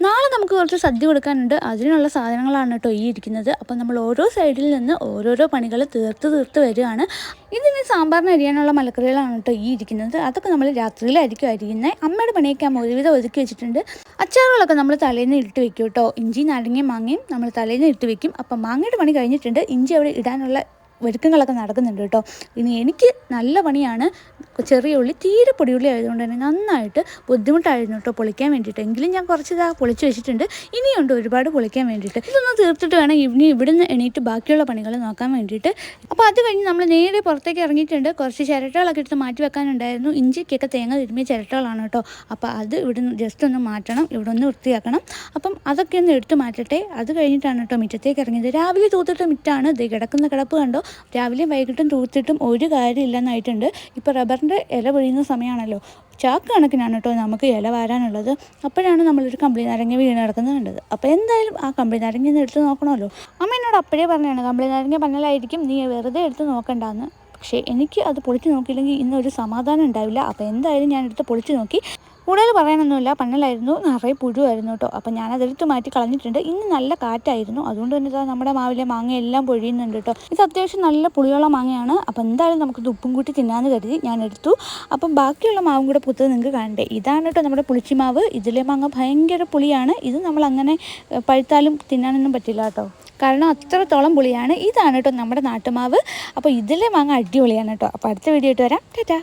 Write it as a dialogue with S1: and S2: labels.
S1: നാളെ നമുക്ക് കുറച്ച് സദ്യ കൊടുക്കാനുണ്ട്. അതിനുള്ള സാധനങ്ങളാണ് കേട്ടോ ഈ ഇരിക്കുന്നത്. അപ്പം നമ്മൾ ഓരോ സൈഡിൽ നിന്ന് ഓരോരോ പണികൾ തീർത്ത് വരികയാണ്. ഇതിന് സാമ്പാറിന് അരിയാനുള്ള മലക്കറികളാണ് കേട്ടോ ഈ ഇരിക്കുന്നത്. അതൊക്കെ നമ്മൾ രാത്രിയിലായിരിക്കും അരിയുന്നത്. അമ്മയുടെ പണിയൊക്കെ അമ്മ ഒരുവിധം ഒതുക്കി വെച്ചിട്ടുണ്ട്. അച്ചാറുകളൊക്കെ നമ്മൾ തലേന്ന് ഇട്ട് വെക്കും കേട്ടോ. ഇഞ്ചി നാരങ്ങയും മാങ്ങയും നമ്മൾ തലേന്ന് ഇട്ട് വെക്കും. അപ്പം മാങ്ങയുടെ പണി കഴിഞ്ഞിട്ടുണ്ട്. ഇഞ്ചി അവിടെ ഇടാനുള്ള ഒരുക്കങ്ങളൊക്കെ നടക്കുന്നുണ്ട് കേട്ടോ. ഇനി എനിക്ക് നല്ല പണിയാണ്. ചെറിയ ഉള്ളി തീരെ പൊടിയുള്ളി ആയതുകൊണ്ട് തന്നെ നന്നായിട്ട് ബുദ്ധിമുട്ടായിരുന്നു കേട്ടോ പൊളിക്കാൻ വേണ്ടിയിട്ട്. എങ്കിലും ഞാൻ കുറച്ച് പൊളിച്ച് വെച്ചിട്ടുണ്ട്. ഇനിയുണ്ട് ഒരുപാട് പൊളിക്കാൻ വേണ്ടിയിട്ട്. ഇതൊന്ന് തീർത്തിട്ട് വേണം ഇനി ഇവിടുന്ന് എണീറ്റ് ബാക്കിയുള്ള പണികൾ നോക്കാൻ വേണ്ടിയിട്ട്. അപ്പോൾ അത് കഴിഞ്ഞ് നമ്മൾ നേരെ പുറത്തേക്ക് ഇറങ്ങിയിട്ടുണ്ട്. കുറച്ച് ചിരട്ടകളൊക്കെ എടുത്ത് മാറ്റി വെക്കാനുണ്ടായിരുന്നു. ഇഞ്ചിക്കൊക്കെ തേങ്ങ തിരുമ്മിയ ചിരട്ടകളാണ് കേട്ടോ. അപ്പോൾ അത് ഇവിടുന്ന് ജസ്റ്റ് ഒന്ന് മാറ്റണം, ഇവിടെ ഒന്ന് വൃത്തിയാക്കണം. അപ്പം അതൊക്കെ ഒന്ന് എടുത്ത് മാറ്റട്ടെ. അത് കഴിഞ്ഞിട്ടാണ് കേട്ടോ മുറ്റത്തേക്ക് ഇറങ്ങിയത്. രാവിലെ തൂത്തിട്ട മുറ്റാണ്. ഇത് കിടക്കുന്ന കിടപ്പ് കണ്ടോ. രാവിലെയും വൈകിട്ടും തൂത്തിട്ടും ഒരു കാര്യമില്ലെന്നായിട്ടുണ്ട്. ഇപ്പോൾ റബ്ബറിൻ്റെ ഇല പൊഴിയുന്ന സമയമാണല്ലോ. ചാക്ക് കണക്കിനാണ് കേട്ടോ നമുക്ക് ഇല വാരാനുള്ളത്. അപ്പോഴാണ് നമ്മളൊരു കമ്പിളി നാരങ്ങ വീണ് കിടക്കുന്നത് കണ്ടത്. അപ്പോൾ എന്തായാലും ആ കമ്പിളി നാരങ്ങ ഒന്ന് എടുത്ത് നോക്കണമല്ലോ. അമ്മ എന്നോട് അപ്പോഴേ പറഞ്ഞതാണ് കമ്പിളി നാരങ്ങ പന്നലായിരിക്കും, നീ വെറുതെ എടുത്ത് നോക്കണ്ടെന്ന്. പക്ഷേ എനിക്ക് അത് പൊളിച്ച് നോക്കിയില്ലെങ്കിൽ ഇന്നൊരു സമാധാനം ഉണ്ടാവില്ല. അപ്പോൾ എന്തായാലും ഞാൻ എടുത്ത് പൊളിച്ച് നോക്കി. കൂടുതൽ പറയാനൊന്നുമില്ല, പന്നലായിരുന്നു, നിറയെ പുഴുവായിരുന്നു കേട്ടോ. അപ്പം ഞാനതെടുത്ത് മാറ്റി കളഞ്ഞിട്ടുണ്ട്. ഇന്ന് നല്ല കാറ്റായിരുന്നു, അതുകൊണ്ട് തന്നെ നമ്മുടെ മാവിലെ മാങ്ങയെല്ലാം പൊഴിയുന്നുണ്ട് കേട്ടോ. ഇത് അത്യാവശ്യം നല്ല പുളിയുള്ള മാങ്ങയാണ്. അപ്പം എന്തായാലും നമുക്കിത് ഉപ്പും കൂട്ടി തിന്നാന്ന് കരുതി ഞാൻ എടുത്തു. അപ്പം ബാക്കിയുള്ള മാവും കൂടെ പുത്തത് നിങ്ങൾക്ക് കാണണ്ടേ. ഇതാണ് കേട്ടോ നമ്മുടെ പുളിച്ചിമാവ്. ഇതിലെ മാങ്ങ ഭയങ്കര പുളിയാണ്. ഇത് നമ്മൾ അങ്ങനെ പഴുത്താലും തിന്നാനൊന്നും പറ്റില്ല കേട്ടോ, കാരണം അത്രത്തോളം പുളിയാണ്. ഇതാണ് കേട്ടോ നമ്മുടെ നാട്ടുമാവ്. അപ്പോൾ ഇതിലെ മാങ്ങ അടിപൊളിയാണ് കേട്ടോ. അപ്പോൾ അടുത്ത വീഡിയോ ആയിട്ട് വരാം. ടാറ്റാ.